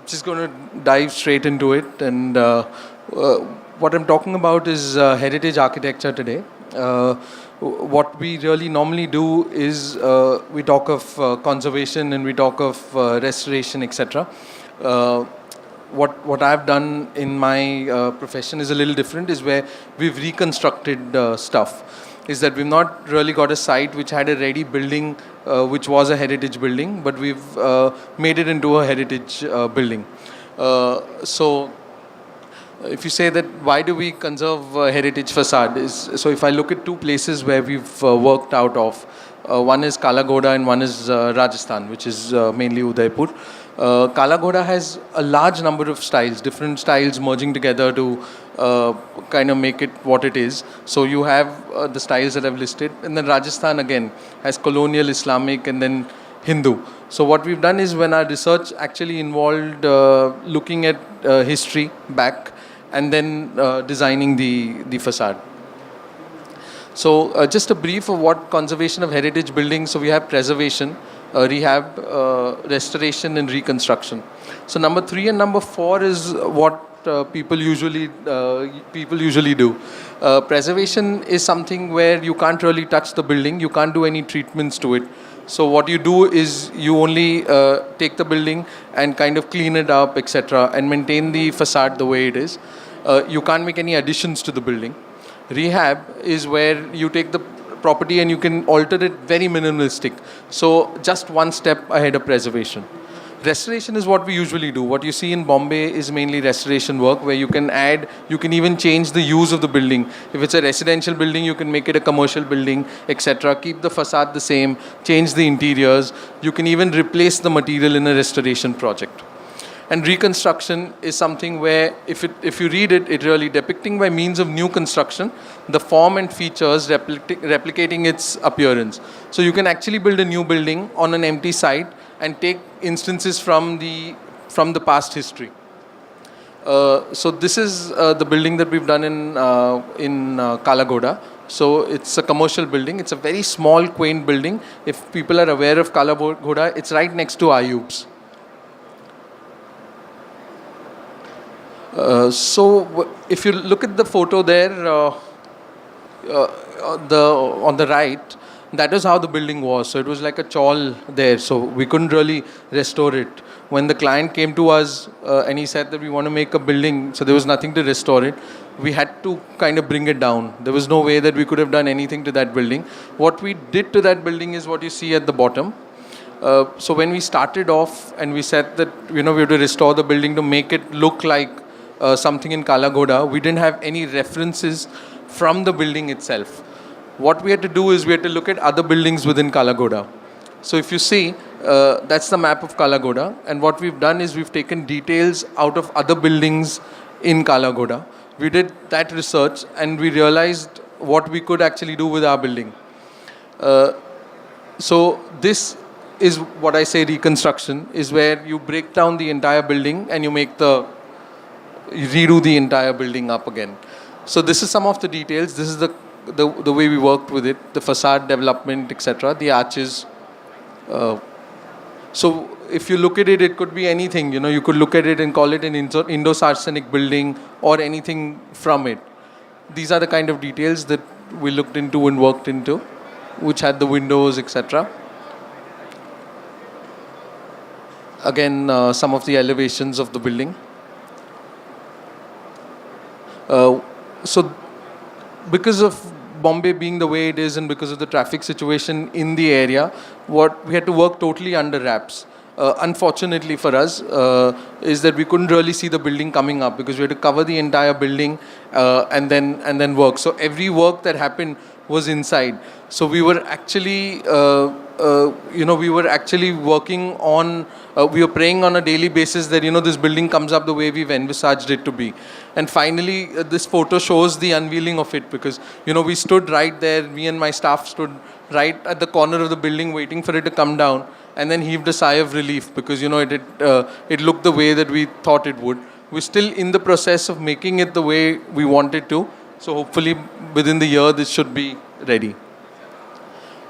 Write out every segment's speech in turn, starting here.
just going to dive straight into it. And what I'm talking about is heritage architecture today. What we really normally do is we talk of conservation and we talk of restoration, etc. What I've done in my profession is a little different, is where we've reconstructed stuff. Is that we've not really got a site which had a ready building which was a heritage building, but we've made it into a heritage building. So if you say that why do we conserve heritage facade, so if I look at two places where we've worked out of, one is Kala Ghoda and one is Rajasthan, which is mainly Udaipur. Kala Ghoda has a large number of styles, different styles merging together to kind of make it what it is. So you have the styles that I've listed, and then Rajasthan again has colonial, Islamic, and then Hindu. So what we've done is, when our research actually involved looking at history back and then designing the facade. So just a brief of what conservation of heritage buildings. So we have preservation, rehab, restoration and reconstruction. So number 3 and number 4 is what people usually do. Preservation is something where you can't really touch the building, you can't do any treatments to it. So what you do is you only take the building and kind of clean it up, etc., and maintain the facade the way it is. You can't make any additions to the building. Rehab is where you take the property and you can alter it very minimalistic. So just one step ahead of preservation. Restoration is what we usually do. What you see in Bombay is mainly restoration work, where you can add, you can even change the use of the building. If it's a residential building, you can make it a commercial building, etc. Keep the facade the same, change the interiors. You can even replace the material in a restoration project. And reconstruction is something where, if you read it, it really depicting by means of new construction, the form and features replicating its appearance. So you can actually build a new building on an empty site and take instances from the past history. So this is the building that we've done in Kala Ghoda. So it's a commercial building. It's a very small, quaint building. If people are aware of Kala Ghoda, it's right next to Ayub's. So if you look at the photo there, on the right, that is how the building was. So it was like a chawl there. So we couldn't really restore it. When the client came to us and he said that we want to make a building, so there was nothing to restore it, we had to kind of bring it down. There was no way that we could have done anything to that building. What we did to that building is what you see at the bottom. So when we started off and we said that we have to restore the building to make it look like something in Kala Ghoda, we didn't have any references from the building itself. What we had to do is we had to look at other buildings within Kala Ghoda. So if you see, that's the map of Kala Ghoda, and what we've done is we've taken details out of other buildings in Kala Ghoda. We did that research and we realized what we could actually do with our building. So this is what I say reconstruction, is where you break down the entire building and you redo the entire building up again. So this is some of the details. This is the way we worked with it, the facade development, etc., the arches. So if you look at it, it could be anything. You could look at it and call it an Indo-Saracenic building or anything from it. These are the kind of details that we looked into and worked into, which had the windows, etc. Again, some of the elevations of the building. So because of Bombay being the way it is and because of the traffic situation in the area, what we had to work totally under wraps. Unfortunately for us, is that we couldn't really see the building coming up because we had to cover the entire building and then work. So every work that happened was inside. So we were actually working on, we were praying on a daily basis that, this building comes up the way we've envisaged it to be. And finally, this photo shows the unveiling of it, because, we stood right there, me and my staff stood right at the corner of the building waiting for it to come down, and then heaved a sigh of relief because, it looked the way that we thought it would. We're still in the process of making it the way we wanted to. So hopefully within the year, this should be ready.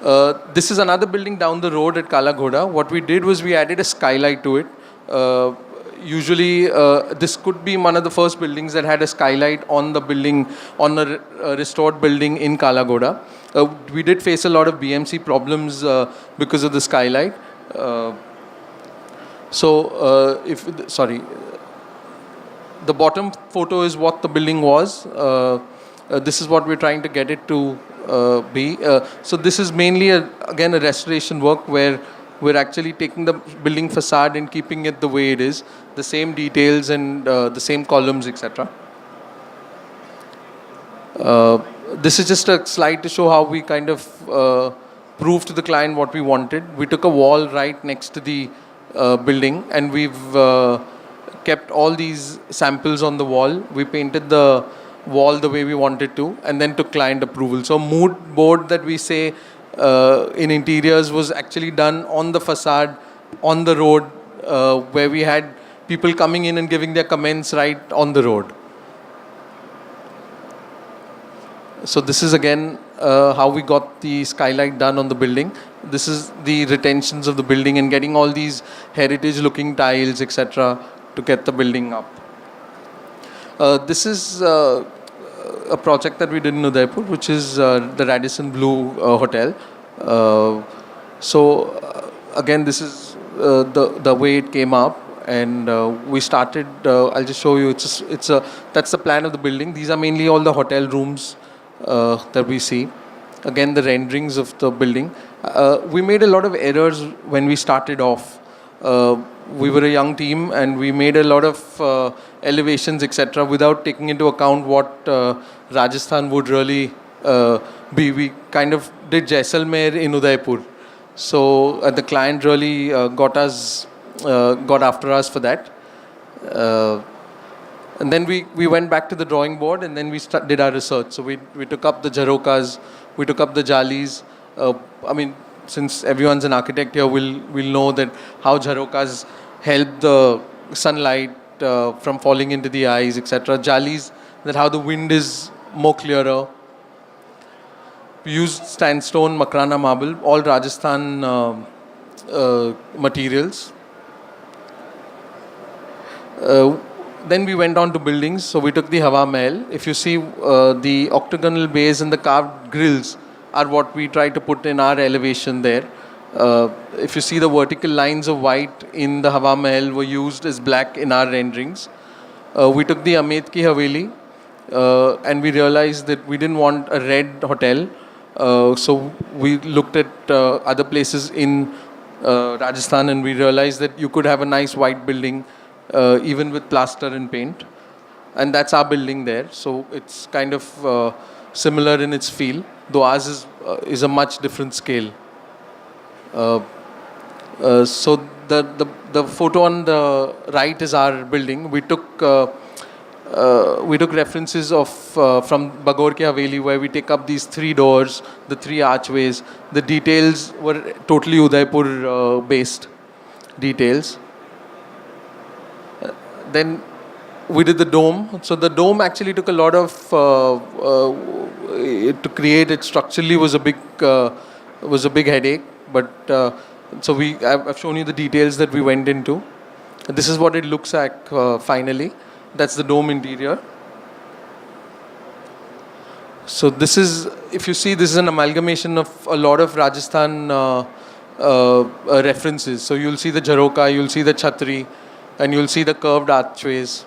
This is another building down the road at Kala Ghoda. What we did was we added a skylight to it. usually this could be one of the first buildings that had a skylight on the building, on the restored building in Kalagoda. We did face a lot of BMC problems because of the skylight. The bottom photo is what the building was. This is what we're trying to get it to be. So this is mainly, again, a restoration work where we're actually taking the building facade and keeping it the way it is, the same details and the same columns, etc. This is just a slide to show how we kind of proved to the client what we wanted. We took a wall right next to the building, and we've kept all these samples on the wall. We painted the wall the way we wanted to, and then took client approval. So mood board that we say in interiors was actually done on the facade, on the road, where we had people coming in and giving their comments right on the road. So this is again how we got the skylight done on the building. This is the retentions of the building and getting all these heritage looking tiles, etc., to get the building up. This is a project that we did in Udaipur, which is the Radisson Blu Hotel. Again, this is the way it came up, and we started. I'll just show you. That's the plan of the building. These are mainly all the hotel rooms that we see. Again, the renderings of the building. We made a lot of errors when we started off. We were a young team, and we made a lot of elevations, etc., without taking into account what Rajasthan would really be. We kind of did Jaisalmer in Udaipur, so the client really got after us for that. And then we went back to the drawing board, and then we did our research. So we took up the Jharokas, we took up the Jalis. Since everyone's an architect here, will know that how Jharokas help the sunlight from falling into the eyes, etc. Jalis, that how the wind is more clearer. We used sandstone, Makrana marble, all Rajasthan materials. Then we went on to buildings. So we took the Hawa Mahal. If you see the octagonal base and the carved grills are what we try to put in our elevation there. If you see the vertical lines of white in the Hawa Mahal were used as black in our renderings. We took the Amed Ki Haveli and we realized that we didn't want a red hotel. So we looked at other places in Rajasthan, and we realized that you could have a nice white building even with plaster and paint. And that's our building there. So it's kind of similar in its feel, though ours is a much different scale. So the photo on the right is our building. We took references of from Bagor Ki Haveli, where we take up these 3 doors, the 3 archways. The details were totally Udaipur based details. Then we did the dome. So the dome actually took a lot of to create it structurally was a big headache. But so I've shown you the details that we went into. This is what it looks like finally. That's the dome interior. So this is, if you see, this is an amalgamation of a lot of Rajasthan references. So you'll see the Jharoka, you'll see the Chhatri, and you'll see the curved archways.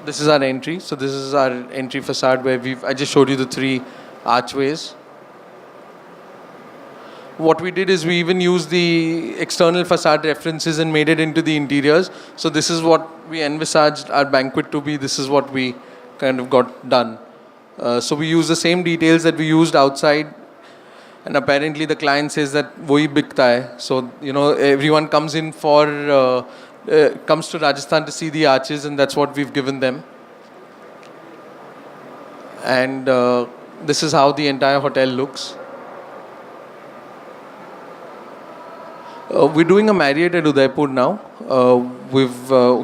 This is our entry. So this is our entry facade where I just showed you the 3 archways. What we did is we even used the external facade references and made it into the interiors. So this is what we envisaged our banquet to be. This is what we kind of got done. So we use the same details that we used outside. And apparently the client says that wohi bikta hai. So, everyone comes in comes to Rajasthan to see the arches, and that's what we've given them. And this is how the entire hotel looks. We're doing a Marriott at Udaipur now.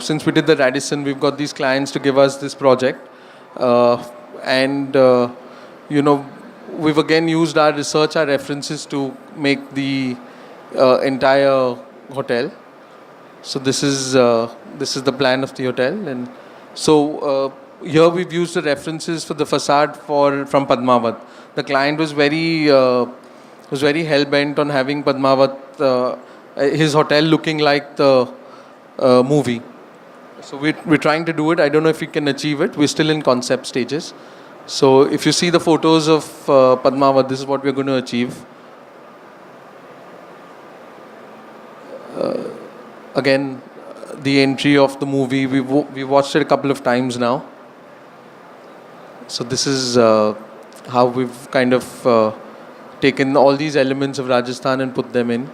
Since we did the Radisson, we've got these clients to give us this project. We've again used our research, our references to make the entire hotel. So this is the plan of the hotel, and so here we've used the references for the facade from Padmavat. The client was very hell bent on having Padmavat, his hotel looking like the movie. So we're trying to do it. I don't know if we can achieve it. We're still in concept stages. So if you see the photos of Padmavat, this is what we're going to achieve. Again, the entry of the movie, we watched it a couple of times now. So this is how we've kind of taken all these elements of Rajasthan and put them in.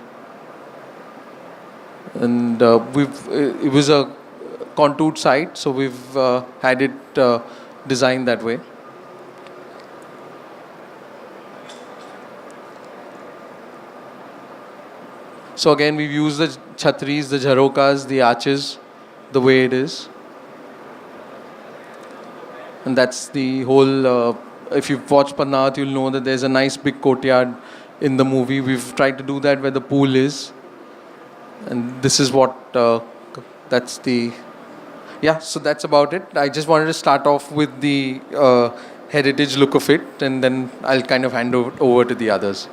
And it was a contoured site, so we've had it designed that way. So again, we've used the chhatris, the jharokas, the arches, the way it is. And that's the whole, if you've watched Padmavat, you'll know that there's a nice big courtyard in the movie. We've tried to do that where the pool is. And this is what, that's the, yeah, so that's about it. I just wanted to start off with the heritage look of it, and then I'll kind of hand over to the others.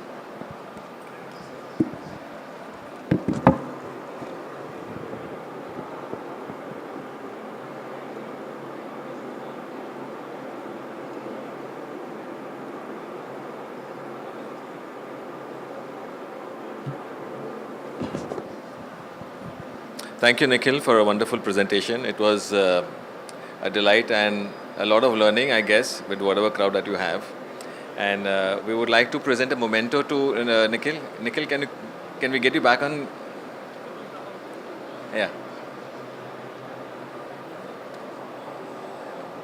Thank you, Nikhil, for a wonderful presentation. It was a delight and a lot of learning, I guess, with whatever crowd that you have. And we would like to present a memento to Nikhil. Nikhil, can we get you back on? Yeah.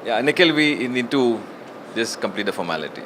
Yeah, Nikhil, we need to just complete the formality.